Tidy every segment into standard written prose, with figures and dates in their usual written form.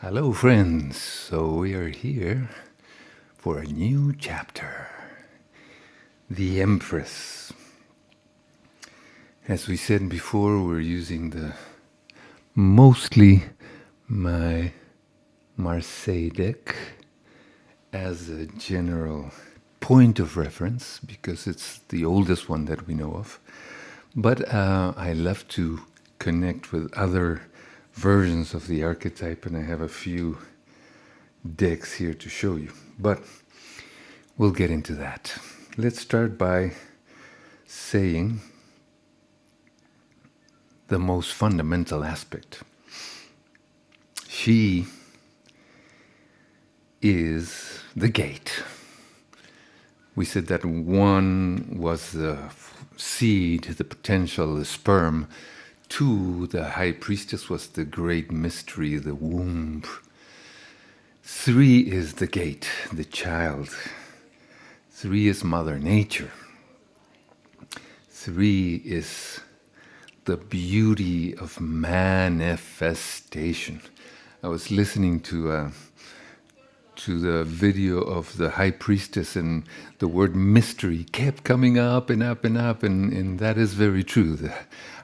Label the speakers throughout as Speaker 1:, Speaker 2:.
Speaker 1: Hello, friends. So we are here for a new chapter. The Empress. As we said before, we're using mostly my Marseille deck as a general point of reference because it's the oldest one that we know of. But I love to connect with other versions of the archetype, and I have a few decks here to show you. But we'll get into that. Let's start by saying the most fundamental aspect. She is the gate. We said that one was the seed, the potential, the sperm. Two, the high priestess was the great mystery, the womb. Three is the gate, the child. Three is Mother Nature. Three is the beauty of manifestation. I was listening to the video of the high priestess, and the word mystery kept coming up and up and up, and that is very true. The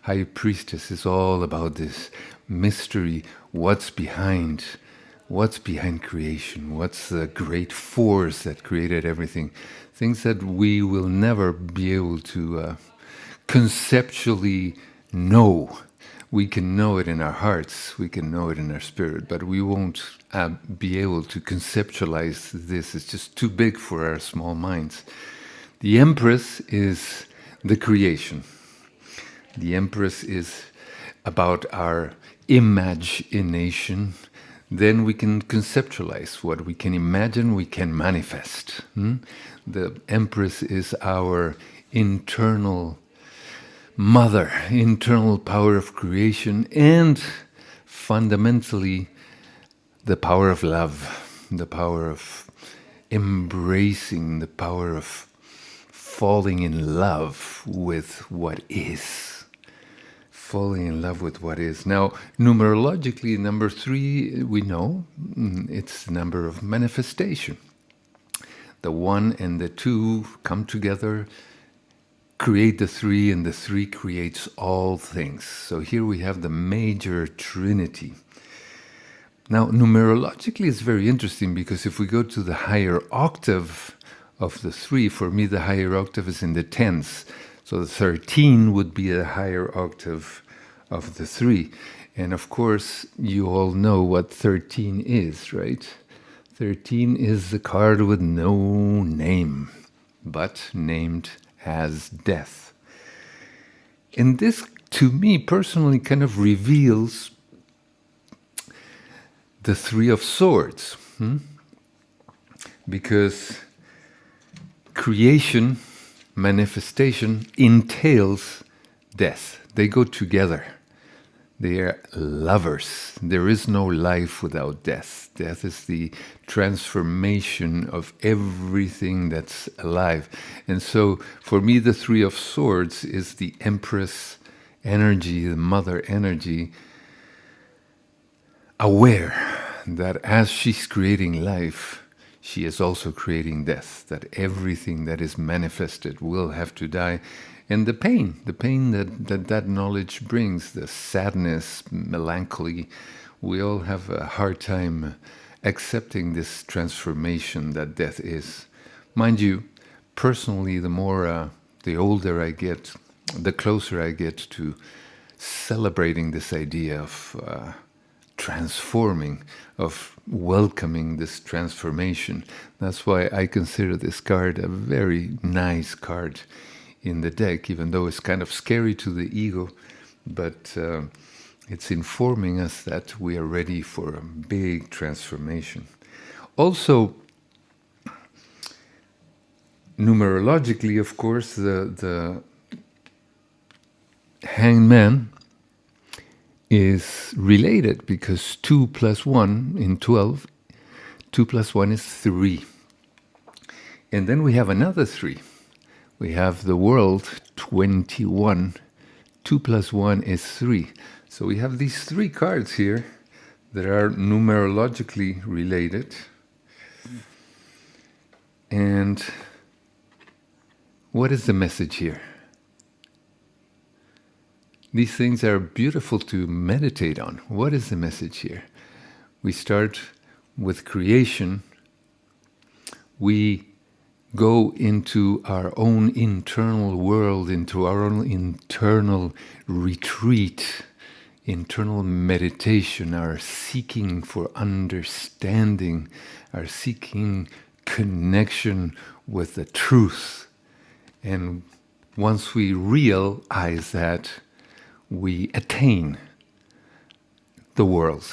Speaker 1: high priestess is all about this mystery. What's behind creation? What's the great force that created everything? Things that we will never be able to conceptually know. We can know it in our hearts, we can know it in our spirit, but we won't be able to conceptualize this. It's just too big for our small minds. The Empress is the creation. The Empress is about our imagination. Then we can conceptualize what we can imagine, we can manifest. The Empress is our internal mother, internal power of creation, and fundamentally the power of love, the power of embracing, the power of falling in love with what is. Falling in love with what is. Now, numerologically, number 3, we know, it's the number of manifestation. The 1 and the 2 come together, create the 3, and the 3 creates all things. So here we have the major trinity. Now, numerologically, it's very interesting because if we go to the higher octave of the 3, for me, the higher octave is in the tens. So the 13 would be a higher octave of the 3. And of course, you all know what 13 is, right? 13 is the card with no name, but named as death. And this, to me personally, kind of reveals the 3 of Swords. Because creation, manifestation, entails death. They go together. They are lovers. There is no life without death. Death is the transformation of everything that's alive. And so, for me, the 3 of Swords is the Empress energy, the mother energy, aware that as she's creating life, she is also creating death, that everything that is manifested will have to die. And the pain that knowledge brings, the sadness, melancholy, we all have a hard time accepting this transformation that death is. Mind you, personally, the older I get, the closer I get to celebrating this idea of transforming, of welcoming this transformation. That's why I consider this card a very nice card in the deck, even though it's kind of scary to the ego, but it's informing us that we are ready for a big transformation. Also, numerologically, of course, the Hangman is related because 2 plus 1 in 12, 2 plus 1 is 3. And then we have another 3. We have the world, 21. 2 plus 1 is 3. So we have these 3 cards here that are numerologically related. And what is the message here? These things are beautiful to meditate on. What is the message here? We start with creation. We go into our own internal world, into our own internal retreat, internal meditation, our seeking for understanding, our seeking connection with the truth. And once we realize that, we attain the world.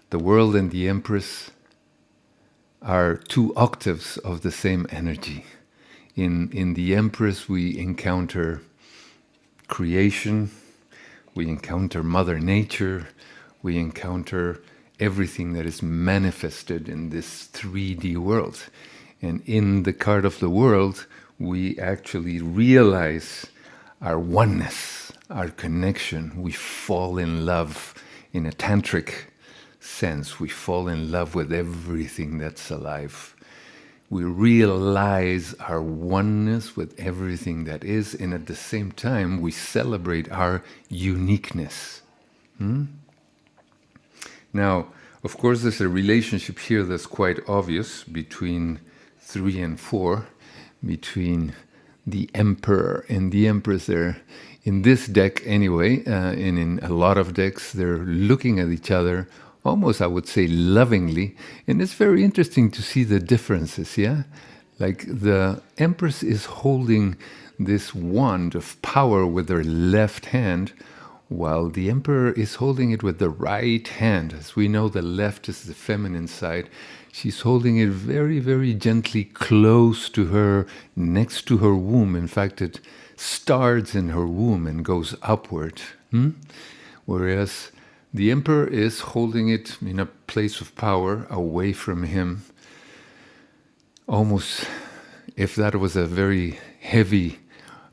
Speaker 1: The world and the Empress are two octaves of the same energy. In the Empress, we encounter creation, we encounter Mother Nature, we encounter everything that is manifested in this 3D world. And in the card of the world, we actually realize our oneness, our connection. We fall in love in a tantric sense. We fall in love with everything that's alive. We realize our oneness with everything that is, and at the same time, we celebrate our uniqueness. Now, of course, there's a relationship here that's quite obvious between 3 and 4, between the Emperor and the Empress. There, in this deck anyway, and in a lot of decks, they're looking at each other almost, I would say, lovingly. And it's very interesting to see the differences, yeah? Like the Empress is holding this wand of power with her left hand, while the Emperor is holding it with the right hand. As we know, the left is the feminine side. She's holding it very, very gently close to her, next to her womb. In fact, it starts in her womb and goes upward. Whereas the Emperor is holding it in a place of power away from him. Almost, if that was a very heavy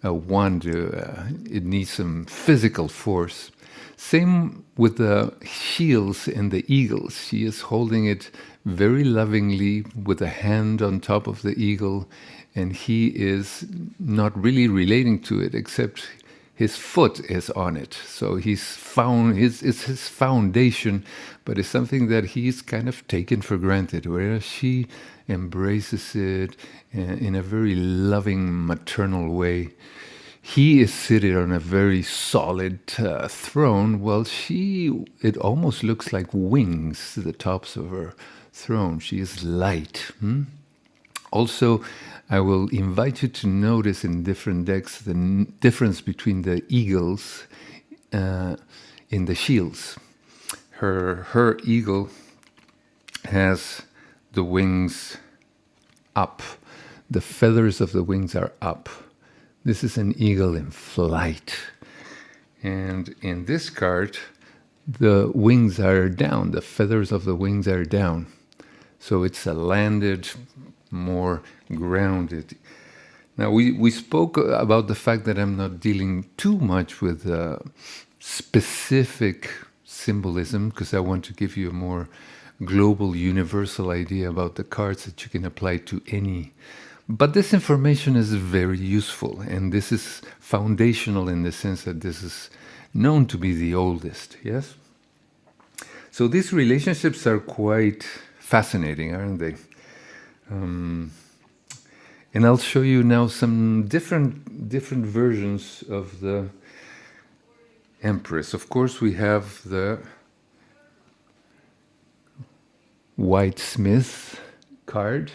Speaker 1: wand, it needs some physical force. Same with the shields and the eagles. She is holding it very lovingly with a hand on top of the eagle, and he is not really relating to it, except his foot is on it. So he's found, it's his foundation, but it's something that he's kind of taken for granted, whereas she embraces it in a very loving, maternal way. He is seated on a very solid throne, while it almost looks like wings to the tops of her throne. She is light. Also, I will invite you to notice in different decks the difference between the eagles in the shields. Her eagle has the wings up. The feathers of the wings are up. This is an eagle in flight. And in this card, the wings are down. The feathers of the wings are down. So it's a landed, more grounded. Now, we spoke about the fact that I'm not dealing too much with specific symbolism, because I want to give you a more global, universal idea about the cards that you can apply to any. But this information is very useful, and this is foundational in the sense that this is known to be the oldest, yes? So these relationships are quite fascinating, aren't they? And I'll show you now some different versions of the Empress. Of course, we have the White Smith card.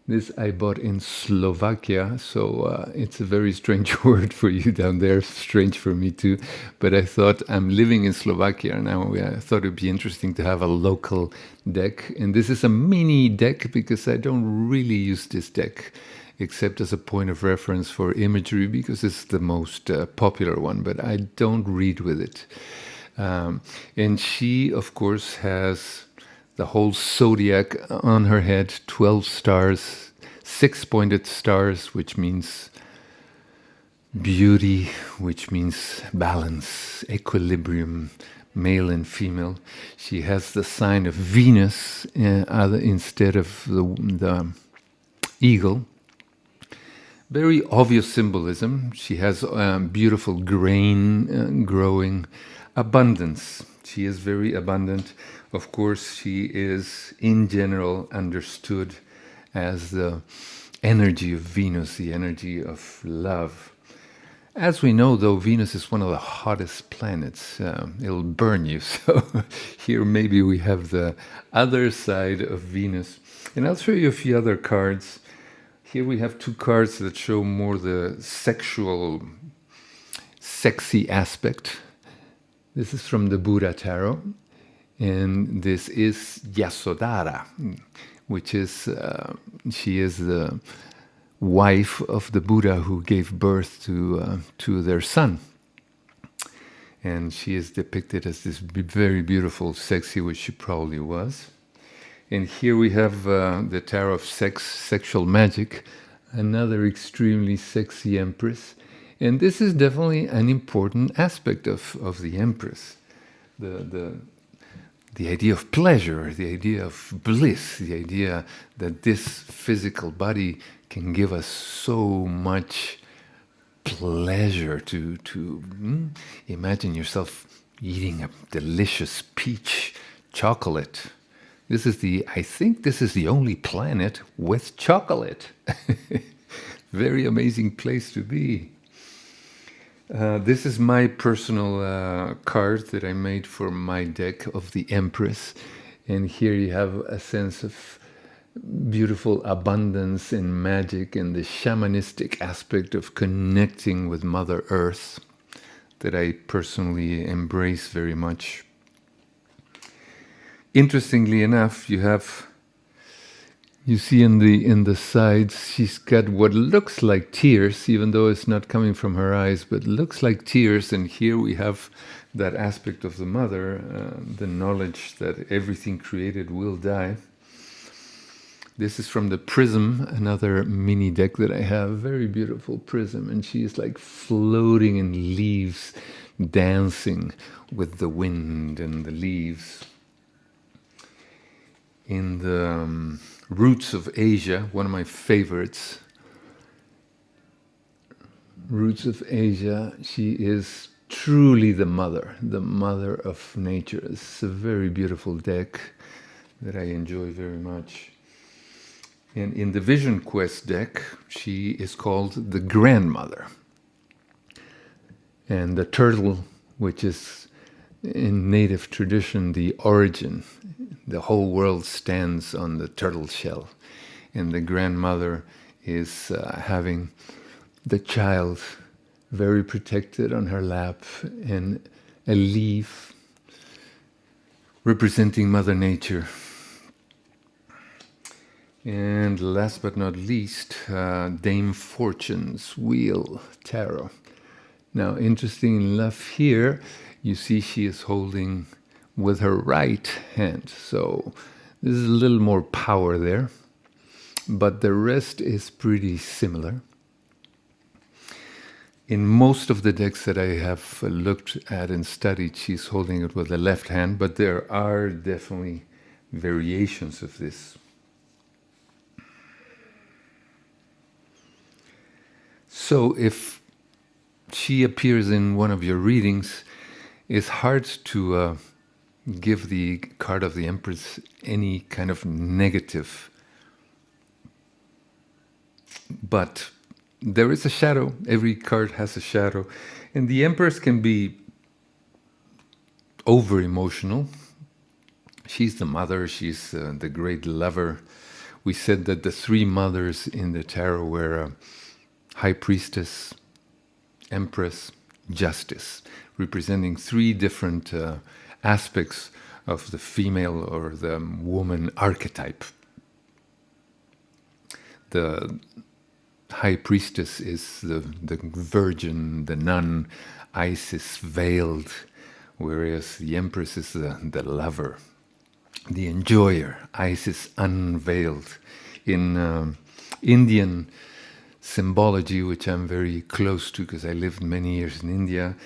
Speaker 1: This I bought in Slovakia, so it's a very strange word for you down there, strange for me too. But I thought, I'm living in Slovakia now, I thought it'd be interesting to have a local deck. And this is a mini deck because I don't really use this deck except as a point of reference for imagery, because it's the most popular one, but I don't read with it. And she, of course, has the whole zodiac on her head, 12 stars, 6-pointed stars, which means beauty, which means balance, equilibrium, male and female. She has the sign of Venus instead of the eagle. Very obvious symbolism. She has beautiful grain growing, abundance. She is very abundant. Of course, she is in general understood as the energy of Venus, the energy of love. As we know, though, Venus is one of the hottest planets. It'll burn you. So here maybe we have the other side of Venus. And I'll show you a few other cards. Here we have two cards that show more the sexual, sexy aspect. This is from the Buddha Tarot. And this is Yasodhara, which is, she is the wife of the Buddha who gave birth to their son. And she is depicted as this very beautiful, sexy, which she probably was. And here we have the Tarot of Sexual Magic, another extremely sexy Empress. And this is definitely an important aspect of the Empress. The idea of pleasure, the idea of bliss, the idea that this physical body can give us so much pleasure to imagine yourself eating a delicious peach chocolate. I think this is the only planet with chocolate. Very amazing place to be. This is my personal card that I made for my deck of the Empress. And here you have a sense of beautiful abundance and magic and the shamanistic aspect of connecting with Mother Earth that I personally embrace very much. Interestingly enough, you see in the sides, she's got what looks like tears, even though it's not coming from her eyes, but looks like tears. And here we have that aspect of the mother, the knowledge that everything created will die. This is from the Prism, another mini deck that I have, very beautiful Prism, and she is like floating in leaves, dancing with the wind and the leaves. In the Roots of Asia, one of my favorites. Roots of Asia, she is truly the mother of nature. It's a very beautiful deck that I enjoy very much. And in the Vision Quest deck, she is called the Grandmother. And the turtle, which is in native tradition the origin. The whole world stands on the turtle shell. And the grandmother is having the child very protected on her lap, and a leaf representing Mother Nature. And last but not least, Dame Fortune's Wheel Tarot. Now, interesting enough here, you see she is holding with her right hand. So this is a little more power there, but the rest is pretty similar. In most of the decks that I have looked at and studied, she's holding it with the left hand, but there are definitely variations of this. So if she appears in one of your readings, it's hard to give the card of the Empress any kind of negative. But there is a shadow. Every card has a shadow. And the Empress can be over-emotional. She's the mother. She's the great lover. We said that the three mothers in the tarot were High Priestess, Empress, Justice, representing three different aspects of the female or the woman archetype. The High Priestess is the virgin, the nun, Isis veiled, whereas the Empress is the lover, the enjoyer, Isis unveiled. In Indian symbology, which I'm very close to because I lived many years in India,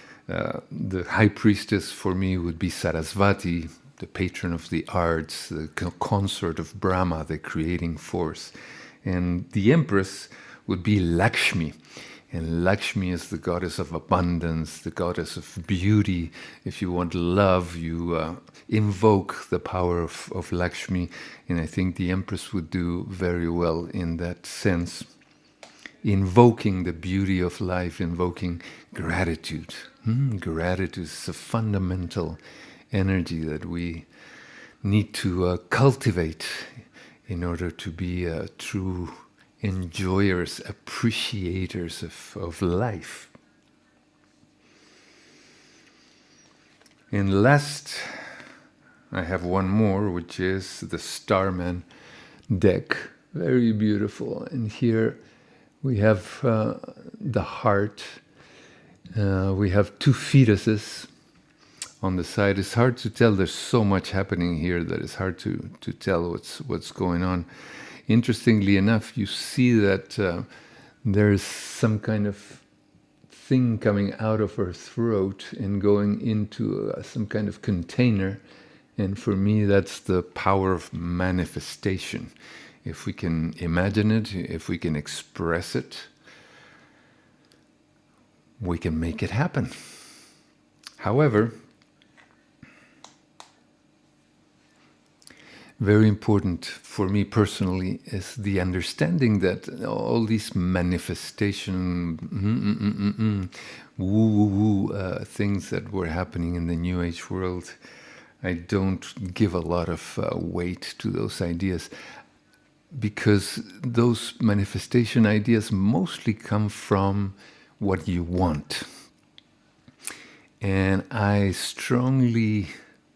Speaker 1: The high priestess for me would be Sarasvati, the patron of the arts, the consort of Brahma, the creating force. And the Empress would be Lakshmi. And Lakshmi is the goddess of abundance, the goddess of beauty. If you want love, you invoke the power of Lakshmi. And I think the Empress would do very well in that sense, invoking the beauty of life, invoking gratitude. Gratitude is a fundamental energy that we need to cultivate in order to be true enjoyers, appreciators of life. And last, I have one more, which is the Starman deck. Very beautiful. And here we have the heart. We have two fetuses on the side. It's hard to tell. There's so much happening here that it's hard to tell what's going on. Interestingly enough, you see that there's some kind of thing coming out of her throat and going into some kind of container. And for me, that's the power of manifestation. If we can imagine it, if we can express it, we can make it happen. However, very important for me personally is the understanding that all these manifestation, woo-woo-woo things that were happening in the New Age world, I don't give a lot of weight to those ideas, because those manifestation ideas mostly come from what you want. And I strongly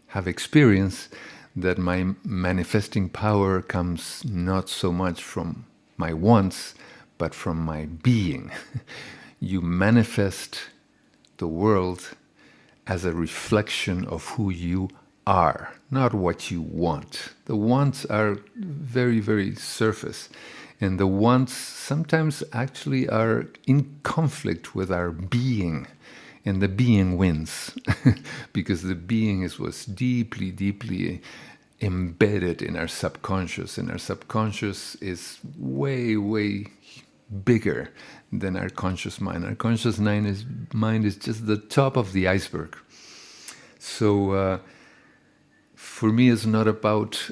Speaker 1: have experienced that my manifesting power comes not so much from my wants, but from my being. You manifest the world as a reflection of who you are, not what you want. The wants are very, very surface. And the wants sometimes actually are in conflict with our being. And the being wins, because the being is what's deeply, deeply embedded in our subconscious. And our subconscious is way, way bigger than our conscious mind. Our conscious mind is just the top of the iceberg. So for me, it's not about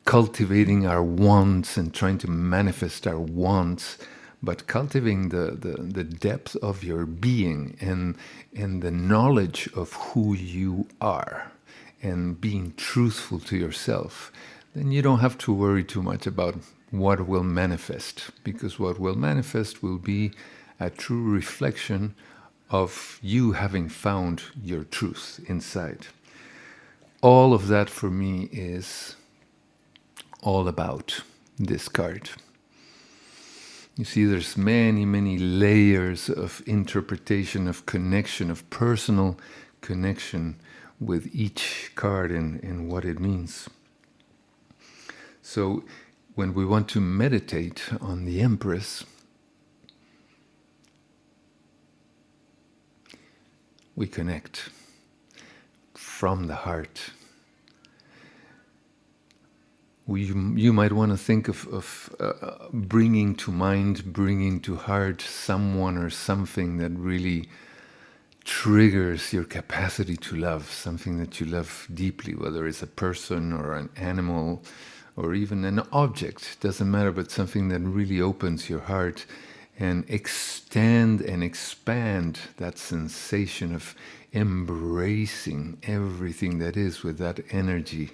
Speaker 1: cultivating our wants and trying to manifest our wants, but cultivating the depth of your being and the knowledge of who you are and being truthful to yourself. Then you don't have to worry too much about what will manifest, because what will manifest will be a true reflection of you having found your truth inside. All of that for me is all about this card. You see, there's many, many layers of interpretation, of connection, of personal connection with each card and what it means. So when we want to meditate on the Empress, we connect from the heart. You might want to think of bringing to mind, bringing to heart someone or something that really triggers your capacity to love, something that you love deeply, whether it's a person or an animal or even an object, doesn't matter, but something that really opens your heart and extend and expand that sensation of embracing everything that is with that energy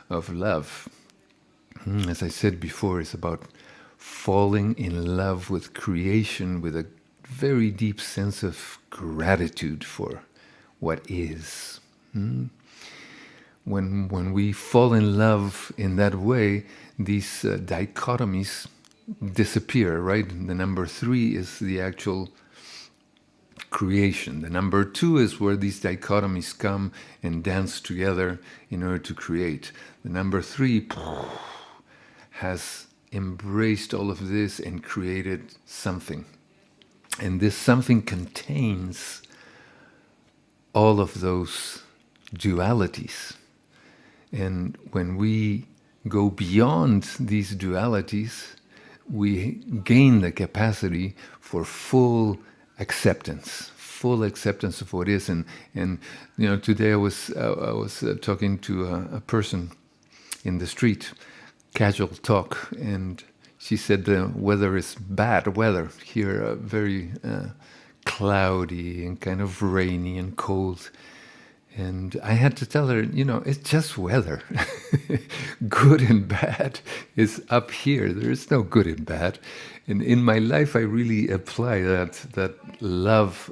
Speaker 1: of love. As I said before, it's about falling in love with creation with a very deep sense of gratitude for what is. When we fall in love in that way, these dichotomies disappear, right? The number 3 is the actual creation. The number 2 is where these dichotomies come and dance together in order to create. The number 3 has embraced all of this and created something. And this something contains all of those dualities. And when we go beyond these dualities, we gain the capacity for full acceptance of what is. And today I was talking to a person in the street, casual talk, and she said the weather is bad weather here, very cloudy and kind of rainy and cold. And I had to tell her, it's just weather. Good and bad is up here. There is no good and bad. And in my life, I really apply that love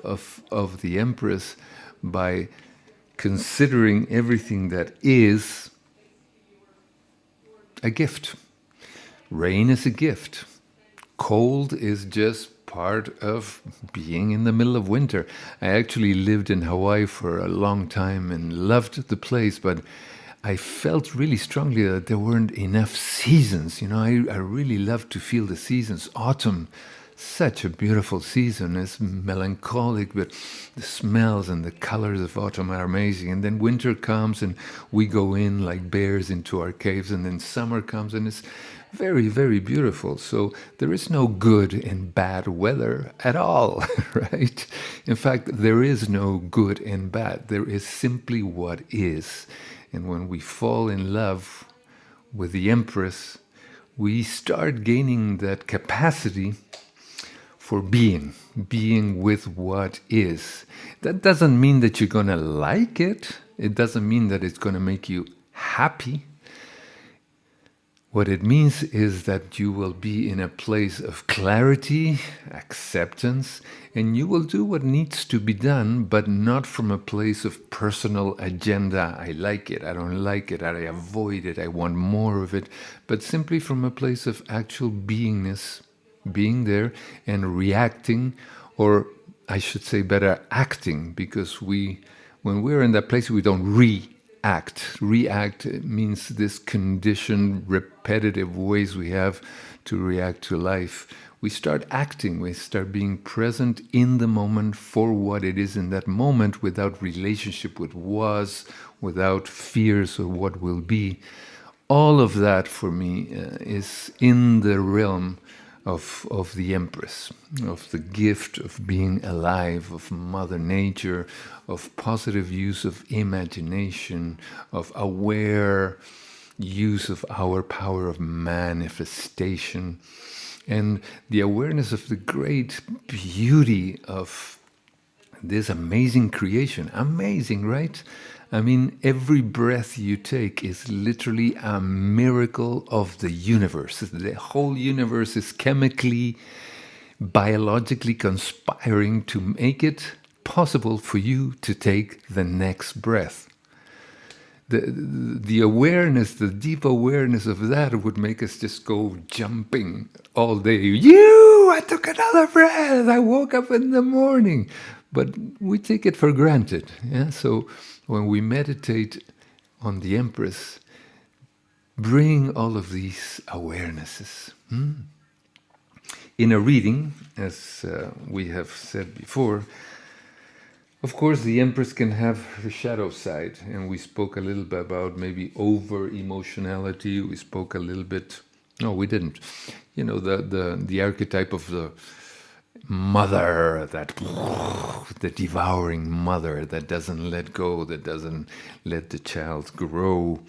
Speaker 1: of the Empress by considering everything that is a gift. Rain is a gift. Cold is just part of being in the middle of winter. I actually lived in Hawaii for a long time and loved the place, but I felt really strongly that there weren't enough seasons. I really love to feel the seasons. Autumn, such a beautiful season. It's melancholic, but the smells and the colors of autumn are amazing. And then winter comes and we go in like bears into our caves, and then summer comes and it's very, very beautiful. So there is no good and bad weather at all, right? In fact, there is no good and bad. There is simply what is. And when we fall in love with the Empress, we start gaining that capacity for being with what is. That doesn't mean that you're going to like it. It doesn't mean that it's going to make you happy. What it means is that you will be in a place of clarity, acceptance, and you will do what needs to be done, but not from a place of personal agenda. I like it, I don't like it, I avoid it, I want more of it, but simply from a place of actual beingness, being there and reacting, or I should say better, acting, because when we're in that place, we don't react. React means this conditioned, repetitive ways we have to react to life. We start acting, we start being present in the moment for what it is in that moment, without relationship with was, without fears of what will be. All of that for me is in the realm of the Empress, of the gift of being alive, of Mother Nature, of positive use of imagination, of aware use of our power of manifestation, and the awareness of the great beauty of this amazing creation. Amazing, right? I mean, every breath you take is literally a miracle of the universe. The whole universe is chemically, biologically conspiring to make it possible for you to take the next breath. The awareness, the deep awareness of that would make us just go jumping all day. I took another breath. I woke up in the morning. But we take it for granted. Yeah? So when we meditate on the Empress, bring all of these awarenesses. In a reading, as we have said before, of course, the Empress can have her shadow side, and we spoke a little bit about maybe over-emotionality. We spoke a little bit... No, we didn't. The archetype of the mother, the devouring mother that doesn't let go, that doesn't let the child grow.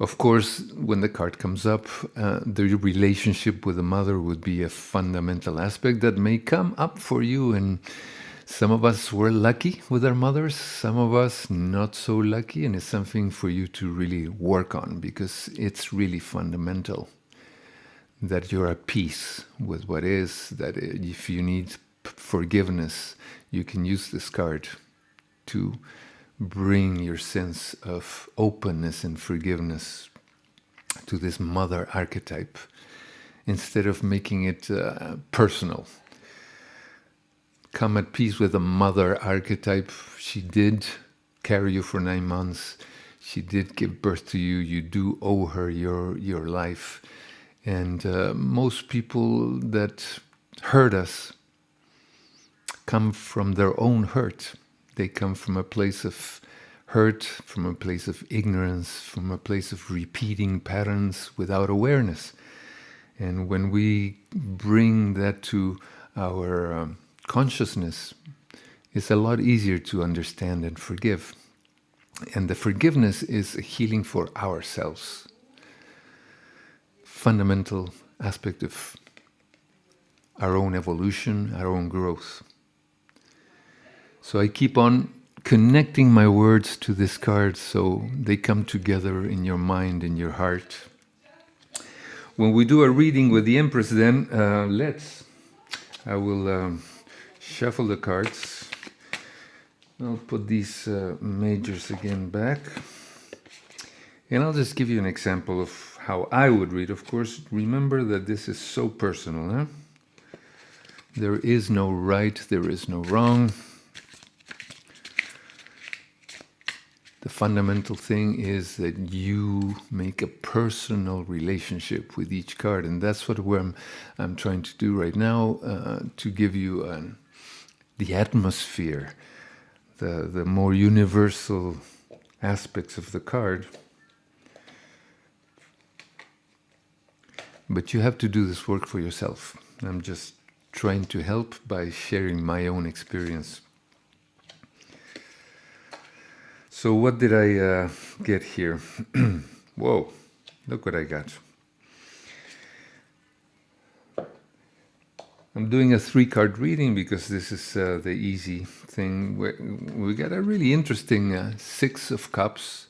Speaker 1: Of course, when the card comes up, the relationship with the mother would be a fundamental aspect that may come up for you. And some of us were lucky with our mothers, some of us not so lucky, and it's something for you to really work on, because it's really fundamental that you're at peace with what is, that if you need forgiveness, you can use this card to bring your sense of openness and forgiveness to this mother archetype, instead of making it personal. Come at peace with the mother archetype. She did carry you for 9 months. She did give birth to you. You do owe her your life. And most people that hurt us come from their own hurt. They come from a place of hurt, from a place of ignorance, from a place of repeating patterns without awareness. And when we bring that to our consciousness, it's a lot easier to understand and forgive. And the forgiveness is a healing for ourselves. Fundamental aspect of our own evolution, our own growth. So I keep on connecting my words to this card so they come together in your mind, in your heart. When we do a reading with the Empress, then I will shuffle the cards. I'll put these majors again back. And I'll just give you an example of how I would read. Of course, remember that this is so personal. Huh? There is no right, there is no wrong. The fundamental thing is that you make a personal relationship with each card. And that's what I'm trying to do right now, to give you the atmosphere, the more universal aspects of the card. But you have to do this work for yourself. I'm just trying to help by sharing my own experience. So what did I get here? Whoa, look what I got. I'm doing a 3-card reading because this is the easy thing. We got a really interesting 6 of Cups,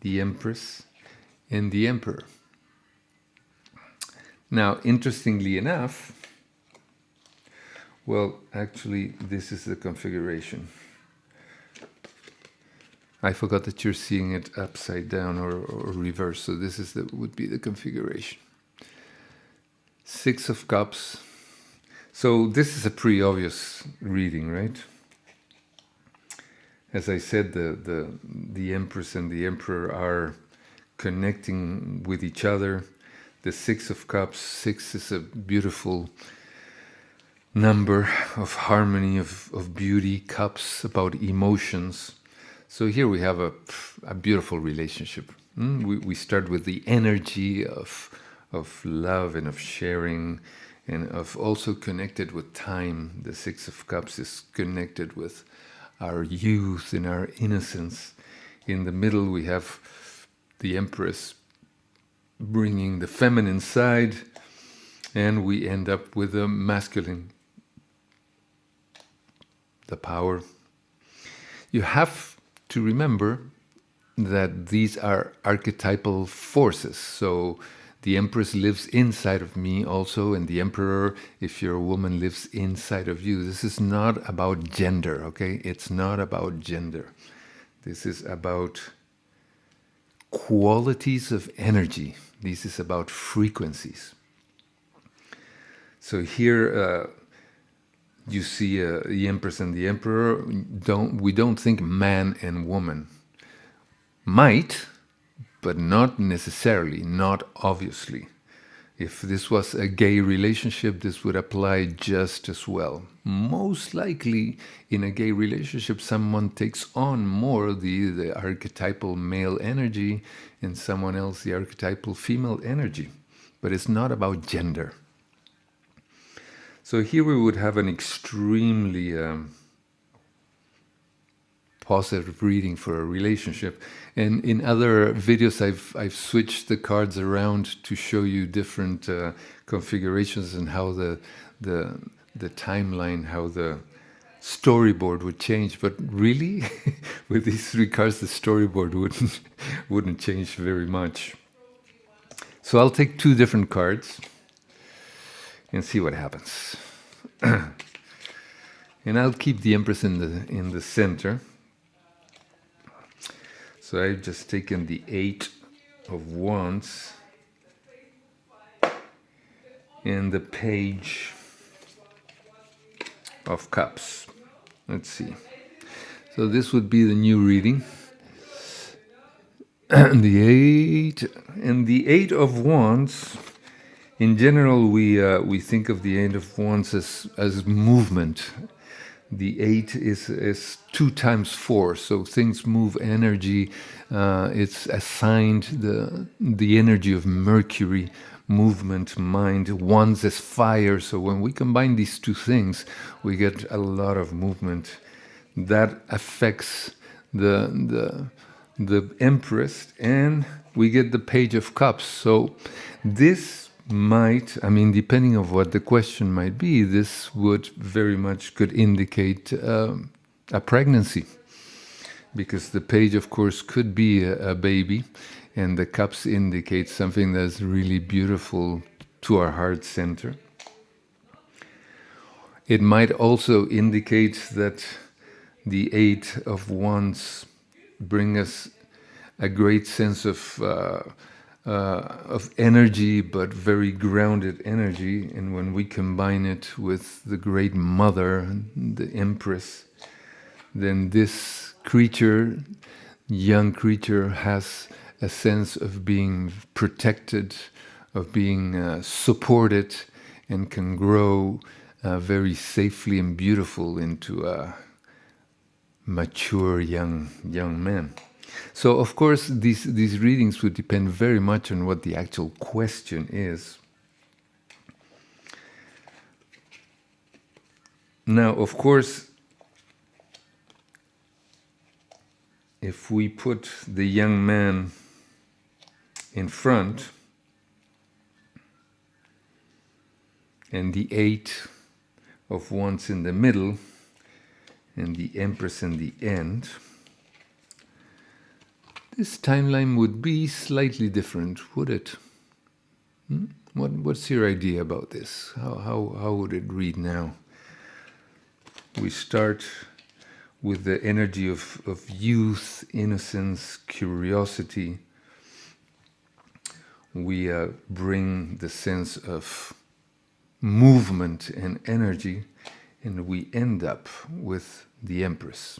Speaker 1: the Empress, and the Emperor. Now, interestingly enough, well, actually, this is the configuration. I forgot that you're seeing it upside down or reverse, so this is would be the configuration. 6 of Cups. So this is a pretty obvious reading, right? As I said, the Empress and the Emperor are connecting with each other. The 6 of Cups, 6 is a beautiful number of harmony, of beauty, cups about emotions. So here we have a beautiful relationship. We start with the energy of love and of sharing and of also connected with time. The 6 of Cups is connected with our youth and our innocence. In the middle we have the Empress bringing the feminine side, and we end up with the masculine, the power. You have to remember that these are archetypal forces. So the Empress lives inside of me also, and the Emperor, if you're a woman, lives inside of you. This is not about gender, okay? It's not about gender. This is about qualities of energy. This is about frequencies. So here you see the Empress and the Emperor. We don't think man and woman. Might, but not necessarily, not obviously. If this was a gay relationship, this would apply just as well. Most likely, in a gay relationship, someone takes on more the archetypal male energy and someone else the archetypal female energy. But it's not about gender. So here we would have an extremely positive reading for a relationship. And in other videos, I've switched the cards around to show you different configurations and how the timeline, how the storyboard would change. But really, with these 3 cards, the storyboard wouldn't change very much. So I'll take 2 different cards and see what happens. And I'll keep the Empress in the center. So I've just taken the 8 of Wands and the Page of Cups. Let's see. So this would be the new reading. The 8 of Wands. In general, we think of the 8 of Wands as movement. The 8 is 2 times 4, so things move energy. It's assigned the energy of Mercury, movement, mind. One's is fire, so when we combine these two things, we get a lot of movement. That affects the Empress, and we get the Page of Cups. So this might, I mean, depending on what the question might be, this would very much could indicate a pregnancy, because the Page, of course, could be a baby, and the Cups indicate something that's really beautiful to our heart center. It might also indicate that the 8 of Wands bring us a great sense of energy, but very grounded energy. And when we combine it with the Great Mother, the Empress, then this creature, young creature, has a sense of being protected, of being supported, and can grow very safely and beautiful into a mature young man. So, of course, these readings would depend very much on what the actual question is. Now, of course, if we put the young man in front and the 8 of Wands in the middle and the Empress in the end, this timeline would be slightly different, would it? What's your idea about this? How would it read now? We start with the energy of youth, innocence, curiosity. We bring the sense of movement and energy, and we end up with the Empress.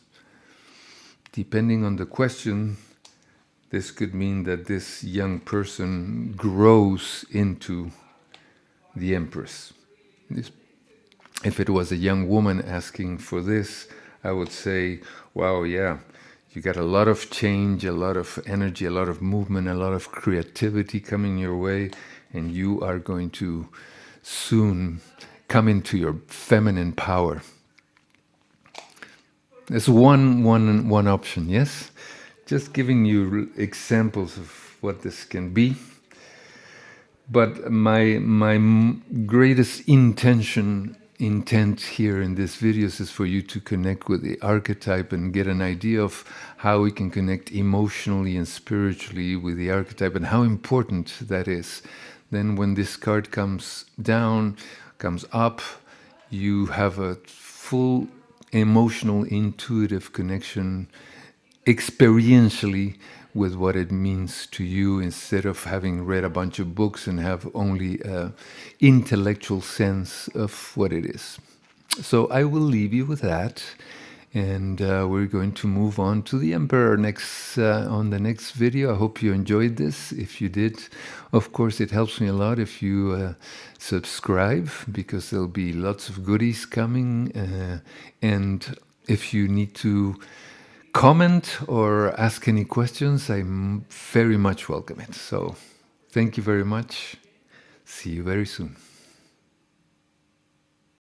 Speaker 1: Depending on the question, this could mean that this young person grows into the Empress. If it was a young woman asking for this, I would say, wow, yeah, you got a lot of change, a lot of energy, a lot of movement, a lot of creativity coming your way, and you are going to soon come into your feminine power. There's one option, yes? Just giving you examples of what this can be. But my greatest intent here in this videos is for you to connect with the archetype and get an idea of how we can connect emotionally and spiritually with the archetype and how important that is. Then when this card comes down, comes up, you have a full emotional, intuitive connection experientially with what it means to you, instead of having read a bunch of books and have only an intellectual sense of what it is. So I will leave you with that, and we're going to move on to the Emperor on the next video. I hope you enjoyed this. If you did, of course, it helps me a lot if you subscribe, because there'll be lots of goodies coming, and if you need to comment or ask any questions, I very much welcome it. So thank you very much. See you very soon.